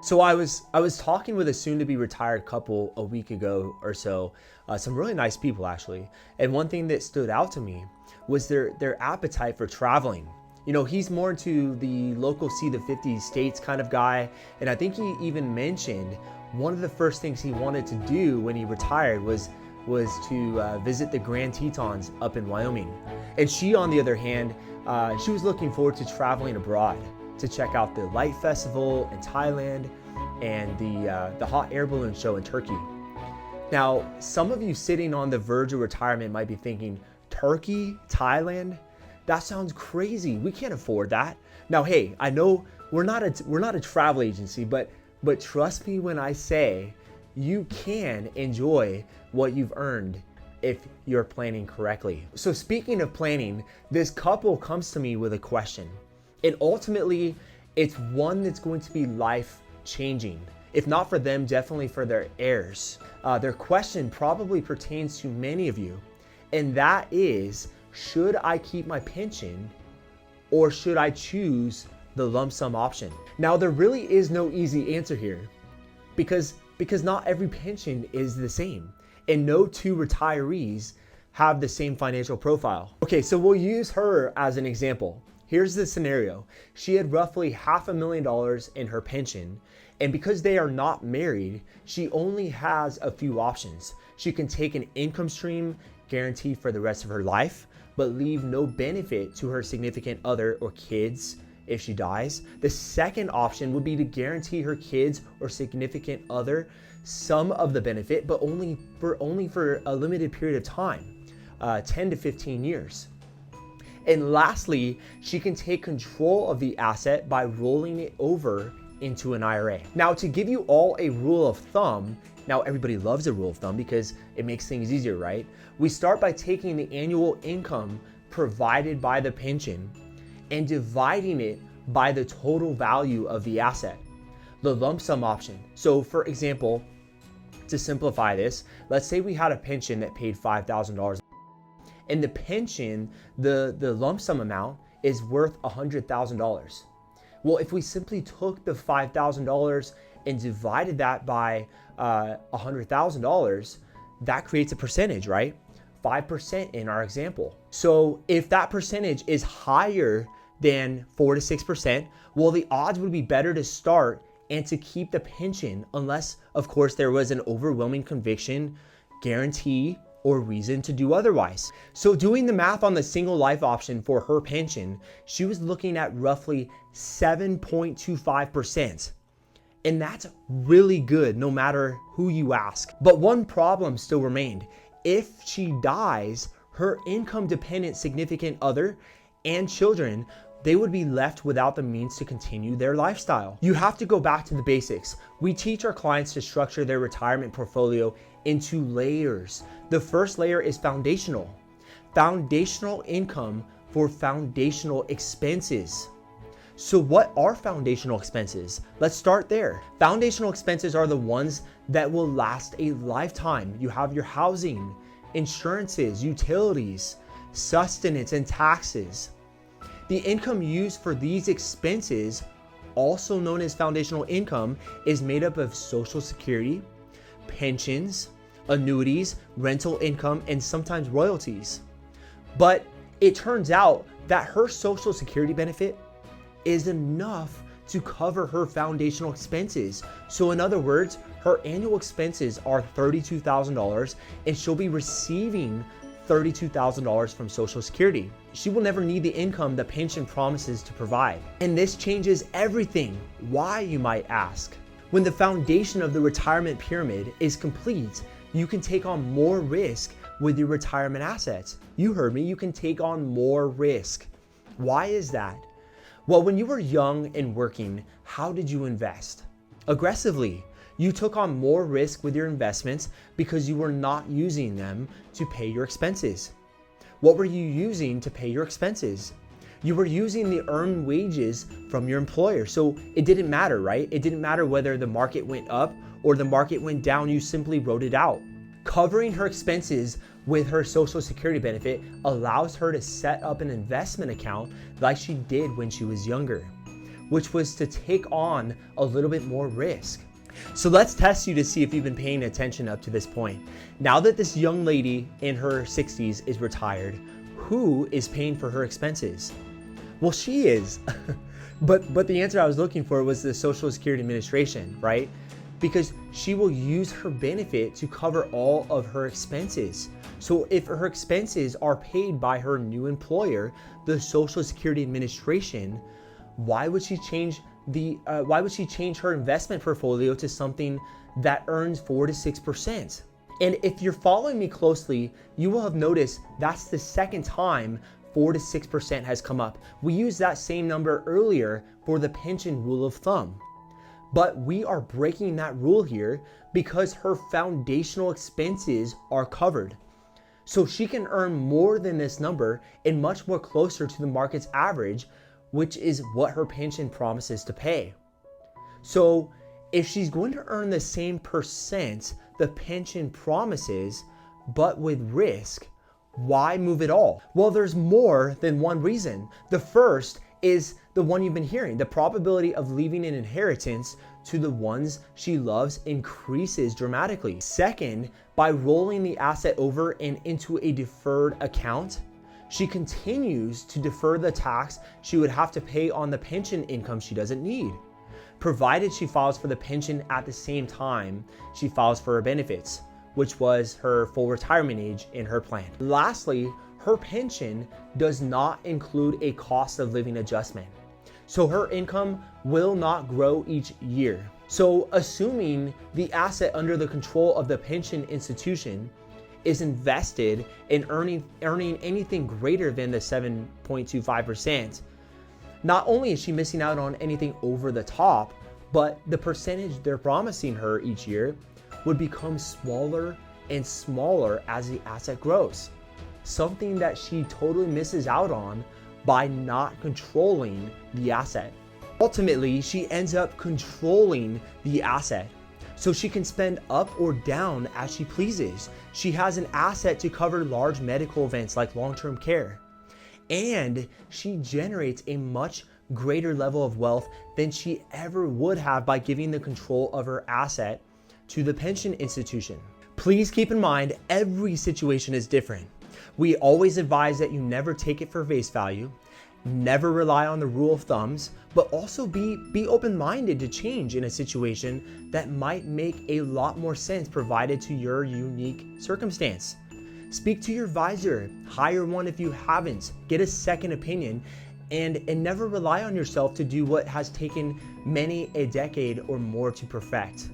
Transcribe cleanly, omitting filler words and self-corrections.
So I was talking with a soon-to-be retired couple a week ago or so, some really nice people actually. And one thing that stood out to me was their appetite for traveling. You know, he's more into the local see the 50 states kind of guy, and I think he even mentioned one of the first things he wanted to do when he retired was to visit the Grand Tetons up in Wyoming. And she, on the other hand, she was looking forward to traveling abroad to check out the Light Festival in Thailand and the hot air balloon show in Turkey. Now, some of you sitting on the verge of retirement might be thinking, Turkey, Thailand? That sounds crazy. We can't afford that. Now, hey, I know we're not a travel agency, but trust me when I say you can enjoy what you've earned if you're planning correctly. So speaking of planning, this couple comes to me with a question. And ultimately, it's one that's going to be life-changing. If not for them, definitely for their heirs. Their question probably pertains to many of you, and that is, should I keep my pension or should I choose the lump sum option? Now, there really is no easy answer here because not every pension is the same, and no two retirees have the same financial profile. Okay, so we'll use her as an example. Here's the scenario. She had roughly $500,000 in her pension, and because they are not married, she only has a few options. She can take an income stream guaranteed for the rest of her life, but leave no benefit to her significant other or kids if she dies. The second option would be to guarantee her kids or significant other some of the benefit, but only for a limited period of time, 10 to 15 years. And lastly, she can take control of the asset by rolling it over into an IRA. Now, to give you all a rule of thumb, now everybody loves a rule of thumb because it makes things easier, right? We start by taking the annual income provided by the pension and dividing it by the total value of the asset, the lump sum option. So for example, to simplify this, let's say we had a pension that paid $5,000. And the pension, the lump sum amount is worth $100,000. Well, if we simply took the $5,000 and divided that by $100,000, that creates a percentage, right? 5% in our example. So if that percentage is higher than 4 to 6%, well, the odds would be better to start and to keep the pension unless, of course, there was an overwhelming conviction, guarantee, or reason to do otherwise. So doing the math on the single life option for her pension, she was looking at roughly 7.25%. And that's really good no matter who you ask. But one problem still remained. If she dies, her income dependent significant other and children, they would be left without the means to continue their lifestyle. You have to go back to the basics. We teach our clients to structure their retirement portfolio into layers. The first layer is foundational. Foundational income for foundational expenses. So what are foundational expenses? Let's start there. Foundational expenses are the ones that will last a lifetime. You have your housing, insurances, utilities, sustenance, and taxes. The income used for these expenses, also known as foundational income, is made up of Social Security, pensions, annuities, rental income, and sometimes royalties. But it turns out that her Social Security benefit is enough to cover her foundational expenses. So in other words, her annual expenses are $32,000 and she'll be receiving $32,000 from Social Security. She will never need the income the pension promises to provide. And this changes everything. Why, you might ask? When the foundation of the retirement pyramid is complete, you can take on more risk with your retirement assets. You heard me, you can take on more risk. Why is that? Well, when you were young and working, how did you invest? Aggressively. You took on more risk with your investments because you were not using them to pay your expenses. What were you using to pay your expenses? You were using the earned wages from your employer. So it didn't matter, right? It didn't matter whether the market went up or the market went down, you simply wrote it out. Covering her expenses with her Social Security benefit allows her to set up an investment account like she did when she was younger. which was to take on a little bit more risk. So let's test you to see if you've been paying attention up to this point. Now that this young lady in her 60s is retired, who is paying for her expenses? Well, she is. But the answer I was looking for was the Social Security Administration, right? Because she will use her benefit to cover all of her expenses. So if her expenses are paid by her new employer, the Social Security Administration, why would she change her investment portfolio to something that earns 4 to 6%? And if you're following me closely, you will have noticed that's the second time 4 to 6% has come up. We used that same number earlier for the pension rule of thumb. But we are breaking that rule here because her foundational expenses are covered. So she can earn more than this number and much more closer to the market's average, which is what her pension promises to pay. So if she's going to earn the same percent the pension promises, but with risk, why move at all? Well, there's more than one reason. The first is the one you've been hearing. The probability of leaving an inheritance to the ones she loves increases dramatically. Second, by rolling the asset over and into a deferred account, she continues to defer the tax she would have to pay on the pension income she doesn't need, provided she files for the pension at the same time she files for her benefits, which was her full retirement age in her plan. Lastly, her pension does not include a cost of living adjustment. So her income will not grow each year. So assuming the asset under the control of the pension institution is invested in earning anything greater than the 7.25%, not only is she missing out on anything over the top, but the percentage they're promising her each year would become smaller and smaller as the asset grows. Something that she totally misses out on by not controlling the asset. Ultimately, she ends up controlling the asset, so she can spend up or down as she pleases. She has an asset to cover large medical events like long-term care, and she generates a much greater level of wealth than she ever would have by giving the control of her asset to the pension institution. Please keep in mind, every situation is different. We always advise that you never take it for face value, never rely on the rule of thumbs, but also be open-minded to change in a situation that might make a lot more sense provided to your unique circumstance. Speak to your advisor, hire one if you haven't, get a second opinion, and never rely on yourself to do what has taken many a decade or more to perfect.